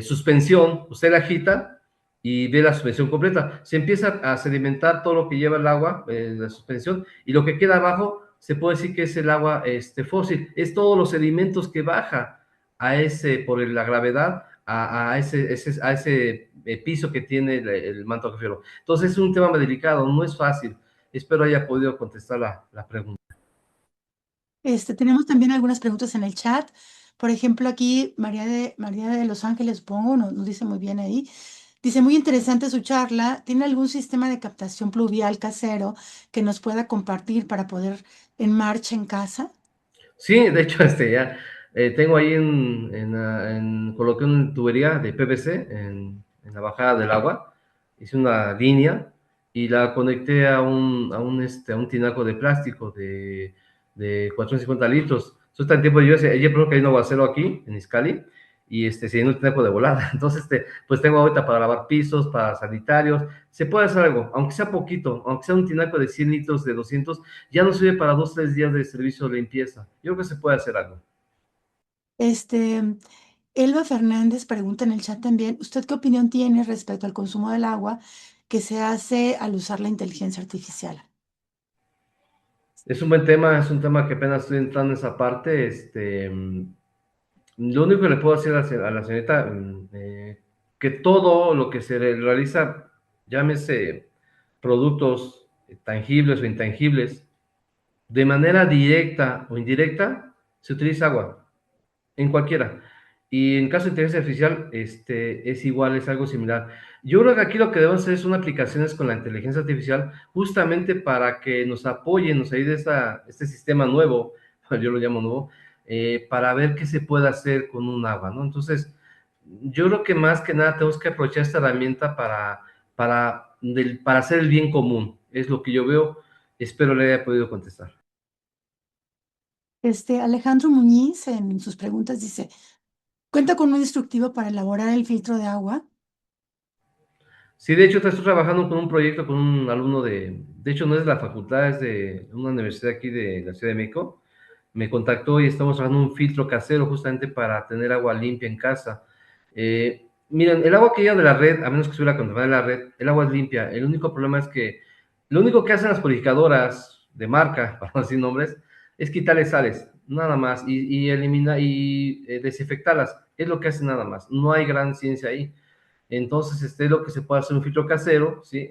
suspensión, usted la agita y ve la suspensión completa. Se empieza a sedimentar todo lo que lleva el agua, la suspensión, y lo que queda abajo se puede decir que es el agua fósil. Es todos los sedimentos que baja por la gravedad a ese piso que tiene el manto acuífero. Entonces es un tema muy delicado, no es fácil. Espero haya podido contestar la pregunta. Tenemos también algunas preguntas en el chat. Por ejemplo, aquí María de Los Ángeles, supongo, nos dice muy bien ahí. Dice, muy interesante su charla. ¿Tiene algún sistema de captación pluvial casero que nos pueda compartir para poder en marcha en casa? Sí, de hecho, ya tengo ahí coloqué una tubería de PVC en la bajada del agua, hice una línea y la conecté a un tinaco de plástico de 450 litros. Eso está en tiempo de lluvia, ayer por ejemplo, que hay un aguacero aquí en Izcali y se llenó el tinaco de volada. Entonces, pues tengo ahorita para lavar pisos, para sanitarios, se puede hacer algo, aunque sea poquito, aunque sea un tinaco de 100 litros, de 200 ya no sirve para 2 o 3 días de servicio de limpieza. Yo creo que se puede hacer algo. Este, Elba Fernández pregunta en el chat también, ¿usted qué opinión tiene respecto al consumo del agua que se hace al usar la inteligencia artificial? Es un buen tema, es un tema que apenas estoy entrando en esa parte. Lo único que le puedo decir a la señorita, que todo lo que se realiza, llámese productos tangibles o intangibles, de manera directa o indirecta, se utiliza agua. En cualquiera. Y en caso de inteligencia artificial, es igual, es algo similar. Yo creo que aquí lo que debemos hacer son aplicaciones con la inteligencia artificial, justamente para que nos apoye, nos ayude este sistema nuevo, yo lo llamo nuevo, para ver qué se puede hacer con un agua, ¿no? Entonces, yo creo que más que nada tenemos que aprovechar esta herramienta para hacer el bien común. Es lo que yo veo. Espero le haya podido contestar. Alejandro Muñiz en sus preguntas dice, ¿cuenta con un instructivo para elaborar el filtro de agua? Sí, de hecho, estoy trabajando con un proyecto con un alumno de hecho, no es de la facultad, es de una universidad aquí de la Ciudad de México. Me contactó y estamos trabajando un filtro casero justamente para tener agua limpia en casa. Miren, el agua que llega de la red, a menos que estuviera contaminada de la red, el agua es limpia. El único problema es que lo único que hacen las purificadoras de marca, para no decir nombres, es quitarle sales, nada más, y eliminar y desinfectarlas. es lo que hace nada más, no hay gran ciencia ahí. Entonces, es lo que se puede hacer un filtro casero, ¿sí?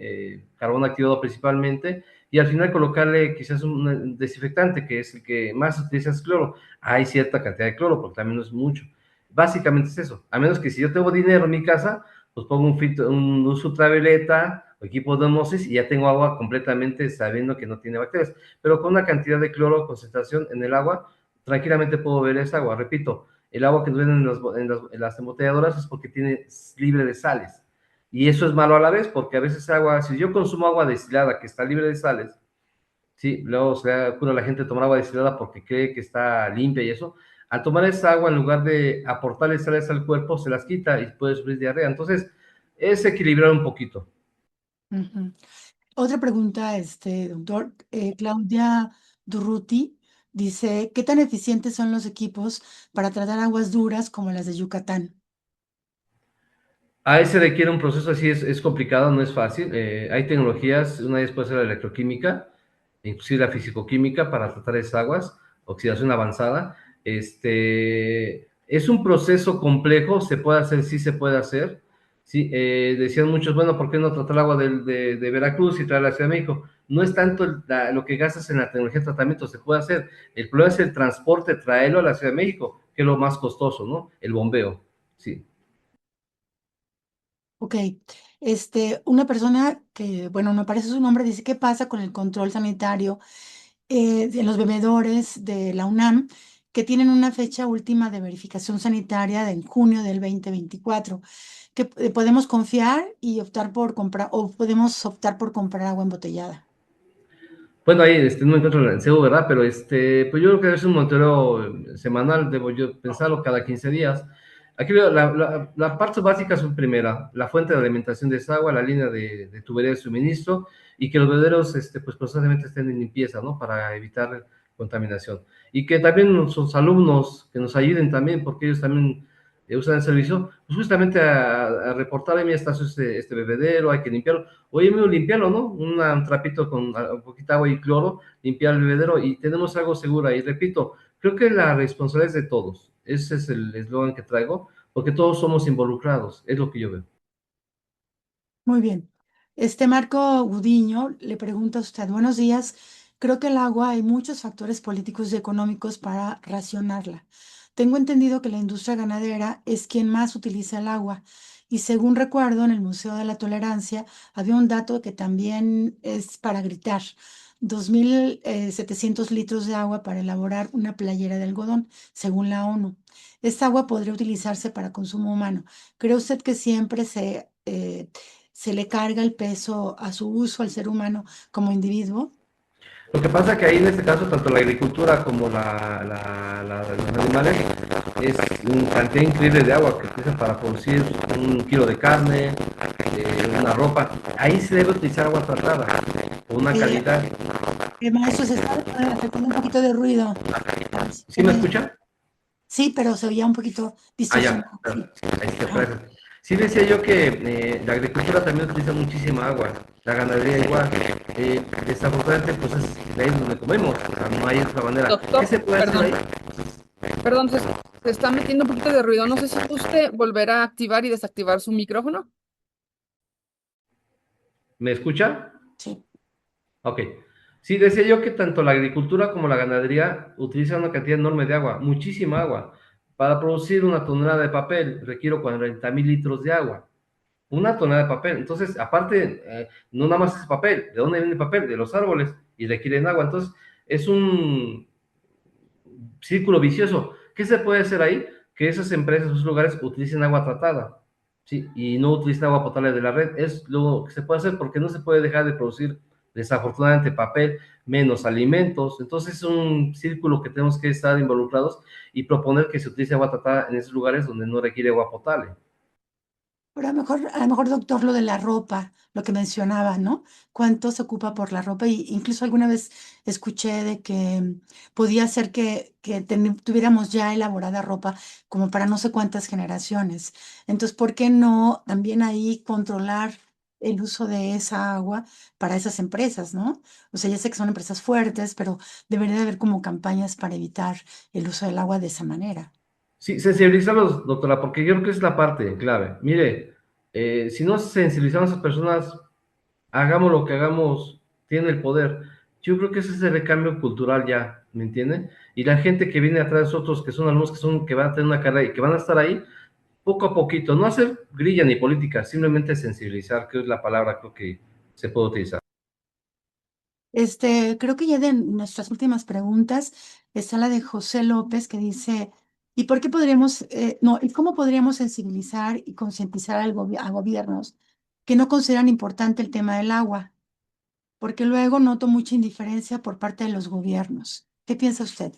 Carbón activado principalmente, y al final colocarle quizás un desinfectante, que es el que más utiliza es cloro. Hay cierta cantidad de cloro, porque también no es mucho. Básicamente es eso. A menos que si yo tengo dinero en mi casa, pues pongo un filtro, un luz ultravioleta o equipo de osmosis y ya tengo agua completamente sabiendo que no tiene bacterias. Pero con una cantidad de cloro, concentración en el agua, tranquilamente puedo ver esa agua. Repito, el agua que nos venden en las embotelladoras es porque tiene libre de sales. Y eso es malo a la vez, porque a veces agua, si yo consumo agua destilada que está libre de sales, sí, luego se da cura a la gente tomar agua destilada porque cree que está limpia y eso, al tomar esa agua, en lugar de aportarle sales al cuerpo, se las quita y puede sufrir diarrea. Entonces, es equilibrar un poquito. Ujú. Otra pregunta, doctor. Claudia Durruti dice, ¿qué tan eficientes son los equipos para tratar aguas duras como las de Yucatán? A ese requiere un proceso así, es complicado, no es fácil. Hay tecnologías, una vez puede ser la electroquímica, inclusive la fisicoquímica para tratar esas aguas, oxidación avanzada. Es un proceso complejo, se puede hacer, sí se puede hacer. Sí, decían muchos, bueno, ¿por qué no tratar el agua de Veracruz y traerla a la Ciudad de México? No es tanto lo que gastas en la tecnología de tratamiento, se puede hacer. El problema es el transporte, traerlo a la Ciudad de México, que es lo más costoso, ¿no? El bombeo, sí. Ok, una persona que, bueno, no aparece su nombre, dice, ¿qué pasa con el control sanitario en los bebedores de la UNAM que tienen una fecha última de verificación sanitaria de en junio del 2024? ¿Que podemos confiar y optar por comprar, o podemos optar por comprar agua embotellada? Bueno, ahí no me encuentro en CEU, ¿verdad? Pero pues yo creo que es un monitoreo semanal, debo yo pensarlo cada 15 días. Aquí veo, la parte básica son primera, la fuente de alimentación de esa agua, la línea de tubería de suministro y que los bebederos, pues constantemente estén en limpieza, ¿no? Para evitar contaminación. Y que también nuestros alumnos que nos ayuden también, porque ellos también usan el servicio, pues justamente a reportar, mira, está este bebedero, hay que limpiarlo. Oye, mismo limpiarlo, ¿no? Un trapito con un poquito de agua y cloro, limpiar el bebedero y tenemos algo seguro. Y repito, creo que la responsabilidad es de todos. Ese es el eslogan que traigo, porque todos somos involucrados, es lo que yo veo. Muy bien. Marco Gudiño le pregunta a usted, buenos días. Creo que el agua hay muchos factores políticos y económicos para racionarla. Tengo entendido que la industria ganadera es quien más utiliza el agua. Y según recuerdo, en el Museo de la Tolerancia había un dato que también es para gritar. 2.700 litros de agua para elaborar una playera de algodón, según la ONU. Esta agua podría utilizarse para consumo humano. ¿Cree usted que siempre se le carga el peso a su uso al ser humano como individuo? Lo que pasa que ahí en este caso, tanto la agricultura como los animales, es una cantidad increíble de agua que utilizan para producir un kilo de carne, una ropa. Ahí se debe utilizar agua tratada, con una Eh, calidad. Maestro, se está afectando un poquito de ruido. ¿Sí me escucha? Sí, pero se oía un poquito Ah, ya, distorsionado. Sí. ahí está, Ajá. gracias. Sí decía yo que la agricultura también utiliza muchísima agua, la ganadería igual. Desafortunadamente, pues es de ahí donde comemos, o sea, no hay otra manera. ¿Qué Doctor, se puede hacer ahí? perdón, se está metiendo un poquito de ruido. No sé si guste volver a activar y desactivar su micrófono. ¿Me escucha? Sí. Ok. Sí, decía yo que tanto la agricultura como la ganadería utilizan una cantidad enorme de agua, muchísima agua. Para producir una tonelada de papel requiero 40,000 litros de agua. Una tonelada de papel. Entonces, aparte, no nada más es papel. ¿De dónde viene el papel? De los árboles y requieren agua. Entonces, es un círculo vicioso. ¿Qué se puede hacer ahí? Que esas empresas, esos lugares utilicen agua tratada, ¿sí? Y no utilicen agua potable de la red. Es lo que se puede hacer porque no se puede dejar de producir, desafortunadamente, papel, menos alimentos. Entonces, es un círculo que tenemos que estar involucrados y proponer que se utilice agua tratada en esos lugares donde no requiere agua potable. Pero a lo mejor, doctor, lo de la ropa, lo que mencionaba, ¿no? ¿Cuánto se ocupa por la ropa? Y incluso alguna vez escuché de que podía ser que tuviéramos ya elaborada ropa como para no sé cuántas generaciones. Entonces, ¿por qué no también ahí controlar el uso de esa agua para esas empresas, ¿no? O sea, ya sé que son empresas fuertes, pero debería de haber como campañas para evitar el uso del agua de esa manera. Sí, sensibilizarlos, doctora, porque yo creo que es la parte clave. Mire, si no sensibilizamos a esas personas, hagamos lo que hagamos, tiene el poder. Yo creo que ese es el recambio cultural ya, ¿me entiende? Y la gente que viene atrás de nosotros, que son alumnos que van a tener una carrera y que van a estar ahí, poco a poquito, no hacer grilla ni política, simplemente sensibilizar, que es la palabra creo que se puede utilizar. Creo que ya de nuestras últimas preguntas está la de José López que dice, ¿y por qué podríamos, no, y cómo podríamos sensibilizar y concientizar a gobiernos que no consideran importante el tema del agua? Porque luego noto mucha indiferencia por parte de los gobiernos. ¿Qué piensa usted?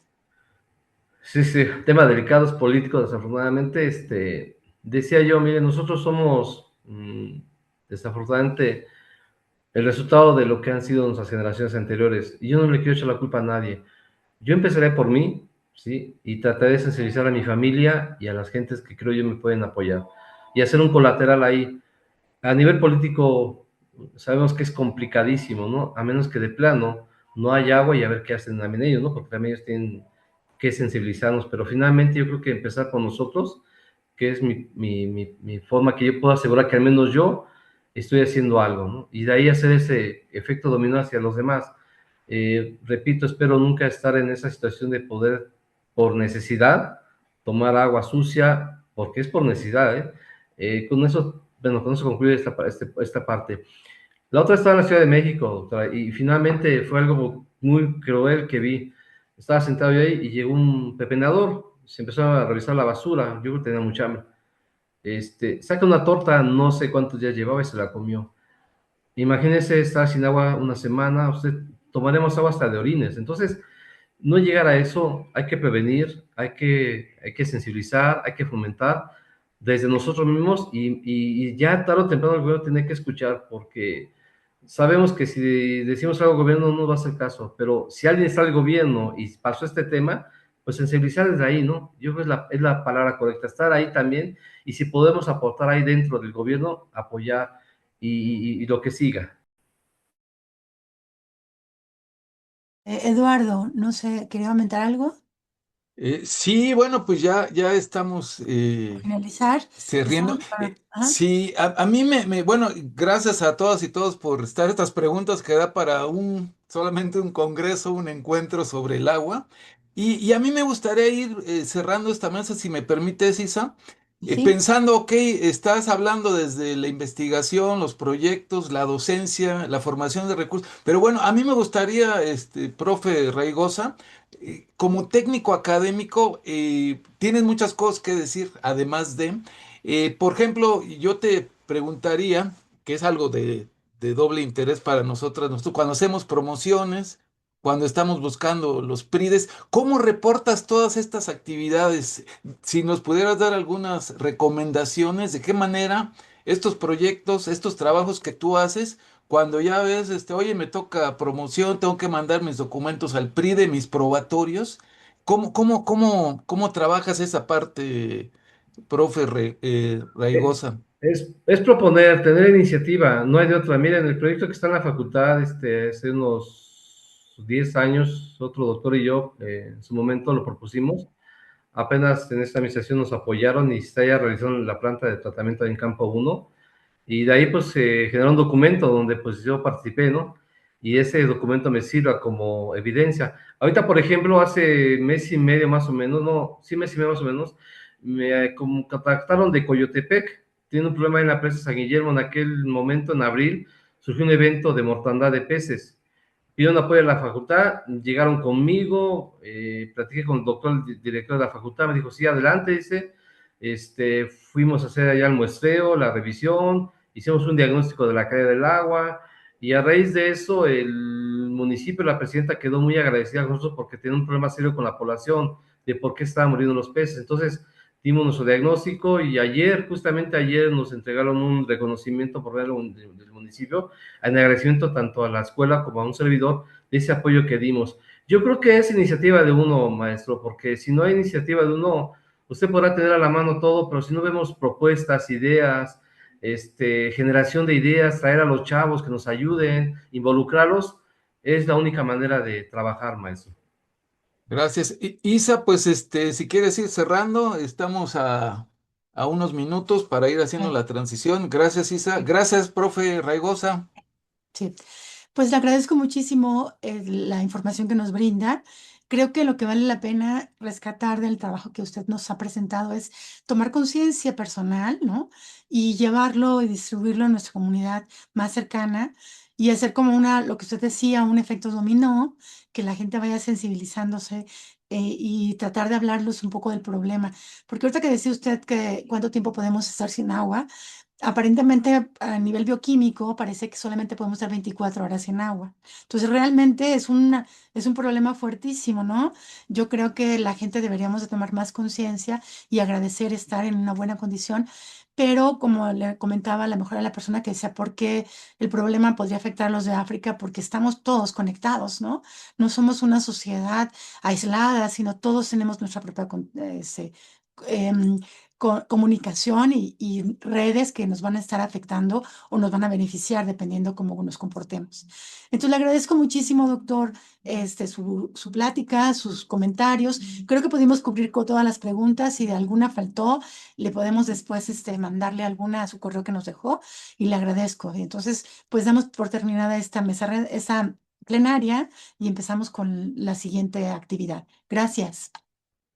Sí, sí, temas delicados políticos, desafortunadamente, decía yo, mire, nosotros somos, desafortunadamente, el resultado de lo que han sido nuestras generaciones anteriores, y yo no le quiero echar la culpa a nadie. Yo empezaré por mí, ¿sí? Y trataré de sensibilizar a mi familia y a las gentes que creo yo me pueden apoyar, y hacer un colateral ahí. A nivel político, sabemos que es complicadísimo, ¿no? A menos que de plano no haya agua y a ver qué hacen también ellos, ¿no? Porque también ellos tienen que sensibilizarnos, pero finalmente yo creo que empezar por nosotros, que es mi forma que yo puedo asegurar que al menos yo estoy haciendo algo, ¿no? Y de ahí hacer ese efecto dominó hacia los demás. Repito, espero nunca estar en esa situación de poder, por necesidad, tomar agua sucia, porque es por necesidad, ¿eh? Con eso, bueno, con eso concluye esta parte. La otra estaba en la Ciudad de México, doctora, y finalmente fue algo muy cruel que vi. Estaba sentado yo ahí y llegó un pepenador, se empezó a revisar la basura, yo creo que tenía mucha hambre. Saca una torta, no sé cuántos días llevaba y se la comió. Imagínese estar sin agua una semana, usted tomaremos agua hasta de orines. Entonces, no llegar a eso, hay que prevenir, hay que sensibilizar, hay que fomentar desde nosotros mismos y ya tarde o temprano el gobierno tiene que escuchar porque sabemos que si decimos algo al gobierno no nos va a hacer caso, pero si alguien está al gobierno y pasó este tema, pues sensibilizar desde ahí, ¿no? Yo creo que es la palabra correcta, estar ahí también y si podemos aportar ahí dentro del gobierno, apoyar y lo que siga. Eduardo, no sé, ¿quería aumentar algo? Sí, bueno, pues ya estamos Para finalizar, cerriendo. estamos para... Ajá. Sí, a mí bueno, gracias a todas y todos por estar estas preguntas que da para solamente un congreso, un encuentro sobre el agua. Y a mí me gustaría ir cerrando esta mesa, si me permites, Isa, Sí, pensando, ok, estás hablando desde la investigación, los proyectos, la docencia, la formación de recursos, pero bueno, a mí me gustaría, profe Raigosa, como técnico académico, tienes muchas cosas que decir, además por ejemplo, yo te preguntaría, que es algo de doble interés para nosotros, cuando hacemos promociones, cuando estamos buscando los PRIDES, ¿cómo reportas todas estas actividades? Si nos pudieras dar algunas recomendaciones de qué manera estos proyectos, estos trabajos que tú haces, cuando ya ves, oye, me toca promoción, tengo que mandar mis documentos al PRIDE, mis probatorios, ¿cómo trabajas esa parte, profe Raigosa? Es proponer, tener iniciativa, no hay de otra. Miren, el proyecto que está en la facultad, hace unos 10 años, otro doctor y yo, en su momento lo propusimos. Apenas en esta administración nos apoyaron y se está ya realizando la planta de tratamiento en Campo uno. Y de ahí pues se generó un documento donde pues yo participé, ¿no? Y ese documento me sirva como evidencia. Ahorita, por ejemplo, hace mes y medio más o menos, no, sí, mes y medio más o menos, me contactaron de Coyotepec, tiene un problema en la presa San Guillermo, en aquel momento, en abril, surgió un evento de mortandad de peces. Pidieron apoyo a la facultad, llegaron conmigo, platiqué con el doctor, el director de la facultad, me dijo, sí, adelante, dice, fuimos a hacer allá el muestreo, la revisión, hicimos un diagnóstico de la calidad del agua, y a raíz de eso, el municipio, la presidenta quedó muy agradecida con nosotros porque tiene un problema serio con la población, de por qué estaban muriendo los peces. Entonces, dimos nuestro diagnóstico y ayer, justamente ayer, nos entregaron un reconocimiento por medio del municipio, en agradecimiento tanto a la escuela como a un servidor de ese apoyo que dimos. Yo creo que es iniciativa de uno, maestro, porque si no hay iniciativa de uno, usted podrá tener a la mano todo, pero si no vemos propuestas, ideas, generación de ideas, traer a los chavos que nos ayuden, involucrarlos, es la única manera de trabajar, maestro. Gracias. Isa, pues si quieres ir cerrando, estamos a unos minutos para ir haciendo Ah, la transición. Gracias, Isa. Gracias, profe Raigosa. sí. Pues le agradezco muchísimo la información que nos brinda. Creo que lo que vale la pena rescatar del trabajo que usted nos ha presentado es tomar conciencia personal, ¿no? Y llevarlo y distribuirlo en nuestra comunidad más cercana y hacer como lo que usted decía, un efecto dominó, que la gente vaya sensibilizándose y tratar de hablarles un poco del problema. Porque ahorita que decía usted que cuánto tiempo podemos estar sin agua, aparentemente, a nivel bioquímico, parece que solamente podemos estar 24 horas sin agua. Entonces, realmente es un problema fuertísimo, ¿no? Yo creo que la gente deberíamos de tomar más conciencia y agradecer estar en una buena condición. Pero, como le comentaba, a lo mejor a la persona que decía por qué el problema podría afectar a los de África, porque estamos todos conectados, ¿no? No somos una sociedad aislada, sino todos tenemos nuestra propia em, comunicación y redes que nos van a estar afectando o nos van a beneficiar dependiendo cómo nos comportemos. Entonces, le agradezco muchísimo, doctor, su plática, sus comentarios. Creo que pudimos cubrir con todas las preguntas. Si de alguna faltó, le podemos después mandarle alguna a su correo que nos dejó y le agradezco. Y entonces, pues damos por terminada esta mesa, esta plenaria y empezamos con la siguiente actividad. Gracias.